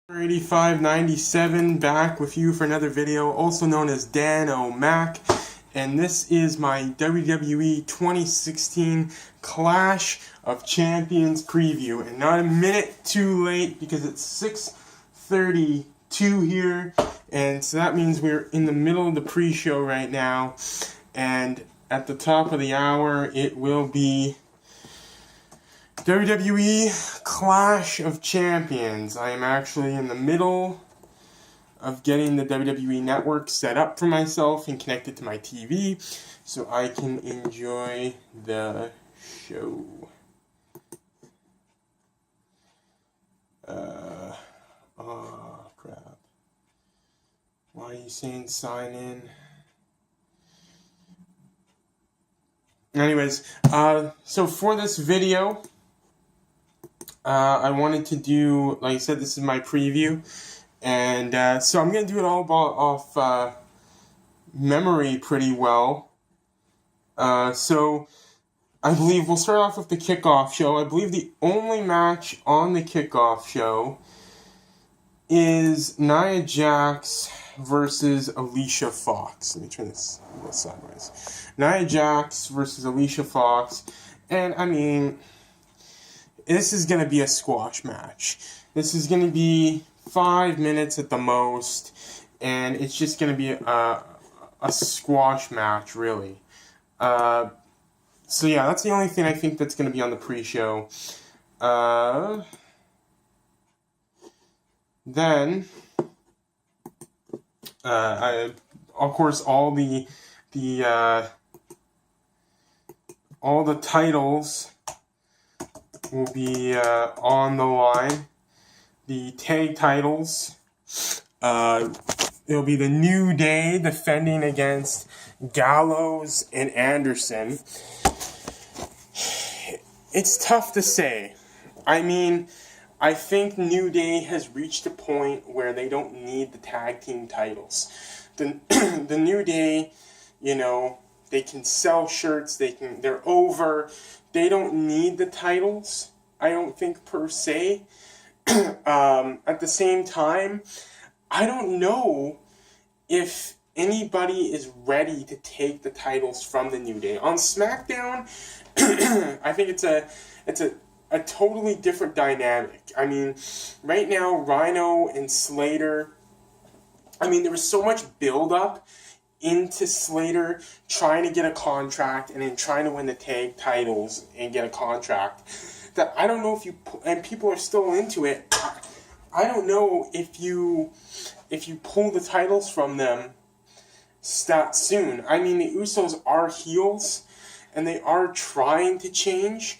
8597 back with you for another video, also known as Dan O'Mac, and this is my WWE 2016 Clash of Champions preview, and not a minute too late because it's 6:32 here, and so that means we're in the middle of the pre-show right now, and at the top of the hour it will be WWE Clash of Champions. I am actually in the middle of getting the WWE Network set up for myself and connected to my TV so I can enjoy the show. Oh crap. Why are you saying sign in? Anyways, so for this video, I wanted to do, like I said, this is my preview, and so I'm going to do it all off memory pretty well. So I believe we'll start off with the kickoff show. I believe the only match on the kickoff show is Nia Jax versus Alicia Fox. Let me turn this a little sideways. Nia Jax versus Alicia Fox, and I mean, this is going to be a squash match. This is going to be 5 minutes at the most, and it's just going to be a squash match, really. So yeah, that's the only thing I think that's going to be on the pre-show. Then, of course, all the titles will be on the line. The tag titles, it'll be the New Day defending against Gallows and Anderson. It's tough to say. I mean, I think New Day has reached a point where they don't need the tag team titles. The New Day, you know, they can sell shirts, they're over. They don't need the titles, I don't think, per se. At the same time, I don't know if anybody is ready to take the titles from the New Day. On SmackDown, I think it's a totally different dynamic. I mean, right now, Rhino and Slater, I mean, there was so much build-up into Slater trying to get a contract and then trying to win the tag titles and get a contract, that I don't know if you, and people are still into it, I don't know if you pull the titles from them that soon. I mean, the Usos are heels and they are trying to change,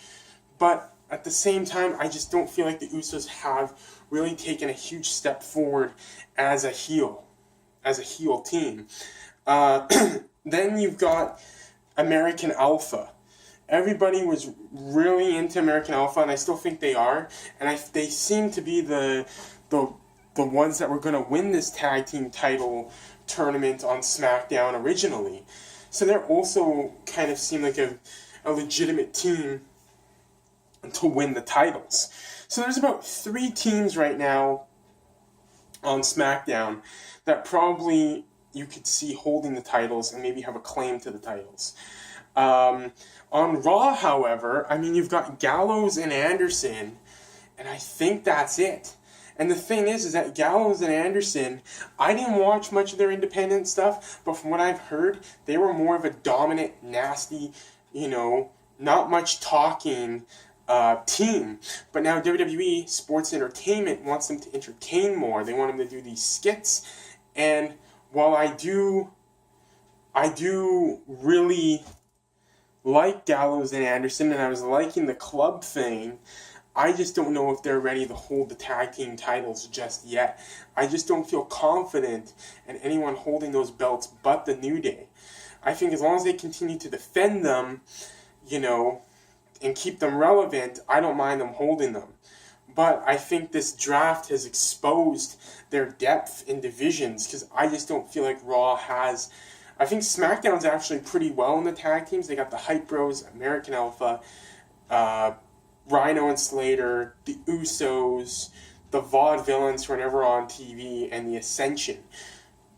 but at the same time, I just don't feel like the Usos have really taken a huge step forward as a heel team. Then you've got American Alpha. Everybody was really into American Alpha, and I still think they are. And they seem to be the ones that were going to win this tag team title tournament on SmackDown originally. So they're also kind of seem like a legitimate team to win the titles. So there's about 3 teams right now on SmackDown that probably you could see holding the titles and maybe have a claim to the titles. On Raw, however, I mean, you've got Gallows and Anderson, and I think that's it. And the thing is that Gallows and Anderson, I didn't watch much of their independent stuff, but from what I've heard, they were more of a dominant, nasty, you know, not much talking team. But now WWE Sports Entertainment wants them to entertain more. They want them to do these skits, and while I do really like Gallows and Anderson, and I was liking the club thing, I just don't know if they're ready to hold the tag team titles just yet. I just don't feel confident in anyone holding those belts but the New Day. I think as long as they continue to defend them, you know, and keep them relevant, I don't mind them holding them. But I think this draft has exposed their depth in divisions, because I just don't feel like Raw has. I think SmackDown's actually pretty well in the tag teams. They got the Hype Bros, American Alpha, Rhino and Slater, the Usos, the Vaudevillains who are never on TV, and the Ascension.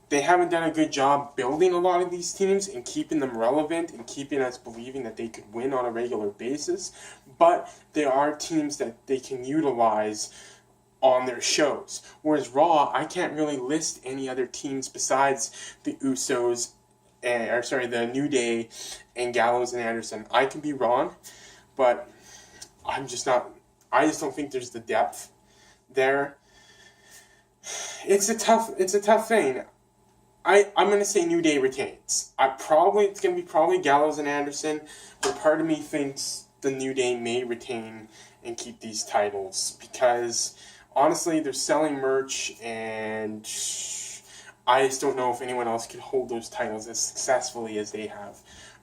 They haven't done a good job building a lot of these teams and keeping them relevant and keeping us believing that they could win on a regular basis. But there are teams that they can utilize on their shows. Whereas Raw, I can't really list any other teams besides the Usos, the New Day, and Gallows and Anderson. I can be wrong, but I just don't think there's the depth there. It's a tough thing. I'm going to say New Day retains. It's going to be probably Gallows and Anderson, but part of me thinks the New Day may retain and keep these titles because, honestly, they're selling merch, and I just don't know if anyone else could hold those titles as successfully as they have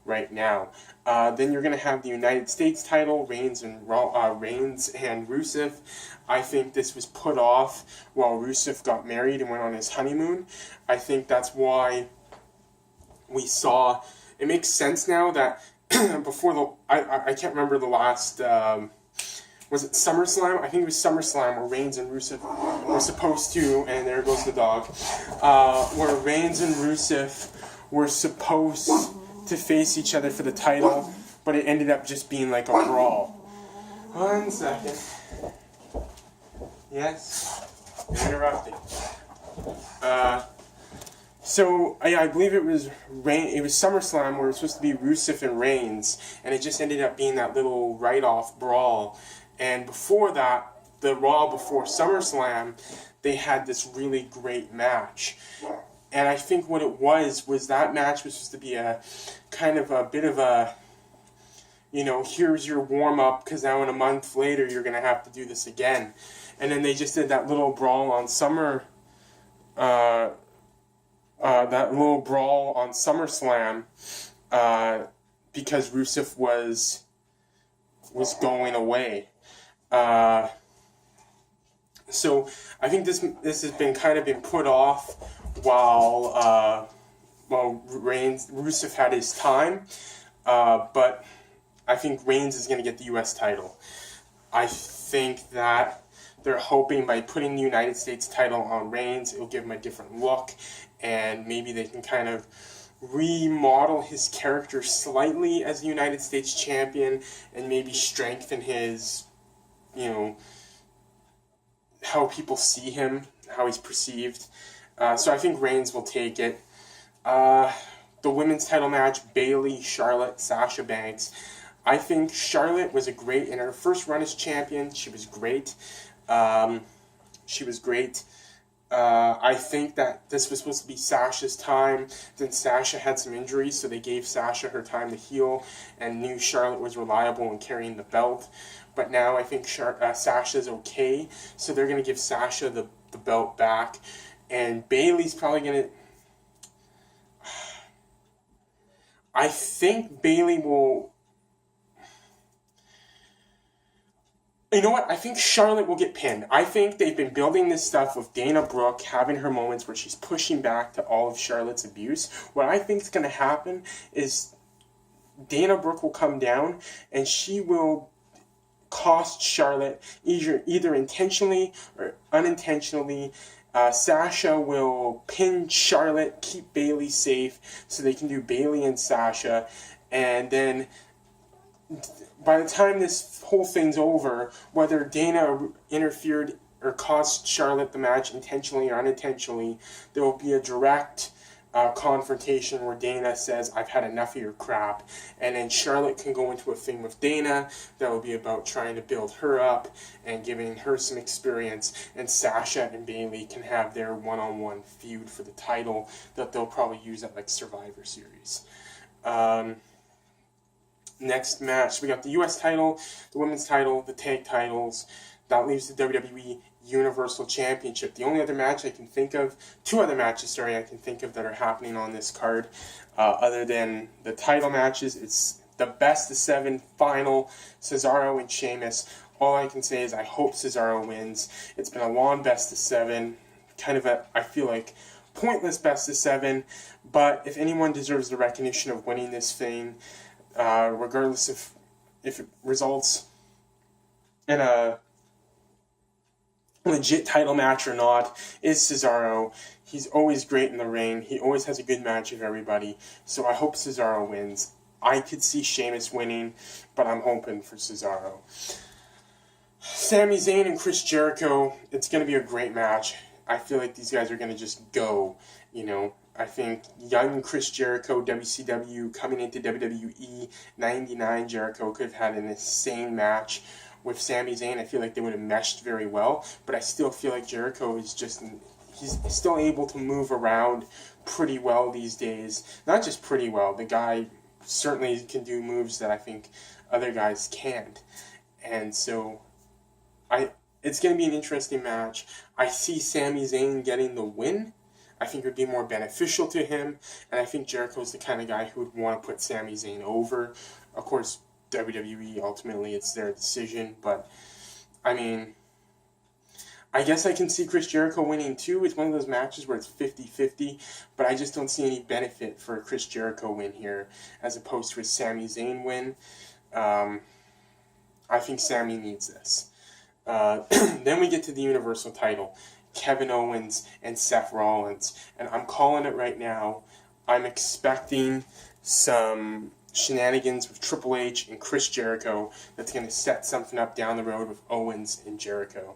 right now. Then you're going to have the United States title, Reigns and Rusev. I think this was put off while Rusev got married and went on his honeymoon. I think that's why we saw... It makes sense now that before I can't remember the last... was it SummerSlam? I think it was SummerSlam where Reigns and Rusev were supposed to... And there goes the dog. Where Reigns and Rusev were supposed to face each other for the title, but it ended up just being like a brawl. 1 second. Yes, interrupting. So I believe it was SummerSlam where it was supposed to be Rusev and Reigns, and it just ended up being that little write-off brawl. And before that, the Raw before SummerSlam, they had this really great match. And I think what it was that match was supposed to be a kind of a bit of a, here's your warm-up, because now in a month later you're going to have to do this again. And then they just did that little brawl on SummerSlam, because Rusev was going away. So I think this has been kind of been put off while Rusev had his time, but I think Reigns is going to get the U.S. title. I think that they're hoping by putting the United States title on Reigns, it'll give him a different look, and maybe they can kind of remodel his character slightly as the United States champion, and maybe strengthen his, how people see him, how he's perceived. So I think Reigns will take it. The women's title match, Bayley, Charlotte, Sasha Banks. I think Charlotte was in her first run as champion, she was great. I think that this was supposed to be Sasha's time. Then Sasha had some injuries, so they gave Sasha her time to heal and knew Charlotte was reliable in carrying the belt. But now I think Sasha's okay, so they're going to give Sasha the belt back. And Bayley's probably going to... I think Bayley will... You know what? I think Charlotte will get pinned. I think they've been building this stuff with Dana Brooke having her moments where she's pushing back to all of Charlotte's abuse. What I think is going to happen is Dana Brooke will come down and she will cost Charlotte either intentionally or unintentionally. Sasha will pin Charlotte, keep Bayley safe, so they can do Bayley and Sasha, and then by the time this whole thing's over, whether Dana interfered or cost Charlotte the match intentionally or unintentionally, there will be a direct confrontation where Dana says, I've had enough of your crap, and then Charlotte can go into a thing with Dana that will be about trying to build her up and giving her some experience, and Sasha and Bayley can have their one-on-one feud for the title that they'll probably use at like Survivor Series. Next match, we got the U.S. title, the women's title, the tag titles. That leaves the WWE Universal Championship. The only other match I can think of, two other matches, I can think of that are happening on this card, other than the title matches. It's the best of 7 final, Cesaro and Sheamus. All I can say is I hope Cesaro wins. It's been a long best of 7, kind of a, I feel like, pointless best of 7, but if anyone deserves the recognition of winning this thing, regardless if it results in a legit title match or not is Cesaro. He's always great in the ring. He always has a good match with everybody. So I hope Cesaro wins. I could see Sheamus winning, but I'm hoping for Cesaro. Sami Zayn and Chris Jericho, it's going to be a great match. I feel like these guys are going to just go, you know. I think young Chris Jericho, WCW, coming into WWE, 99 Jericho could have had an insane match with Sami Zayn. I feel like they would have meshed very well, but I still feel like Jericho is just, he's still able to move around pretty well these days. Not just pretty well, the guy certainly can do moves that I think other guys can't. And so it's going to be an interesting match. I see Sami Zayn getting the win. I think it would be more beneficial to him, and I think Jericho's the kind of guy who would want to put Sami Zayn over. Of course, WWE, ultimately, it's their decision, but, I mean, I guess I can see Chris Jericho winning too. It's one of those matches where it's 50-50, but I just don't see any benefit for a Chris Jericho win here, as opposed to a Sami Zayn win. I think Sami needs this. Then we get to the Universal title. Kevin Owens and Seth Rollins. And I'm calling it right now. I'm expecting some shenanigans with Triple H and Chris Jericho that's going to set something up down the road with Owens and Jericho.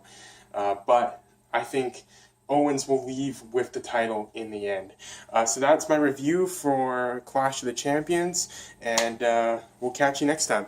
But I think Owens will leave with the title in the end. So that's my review for Clash of the Champions, and we'll catch you next time.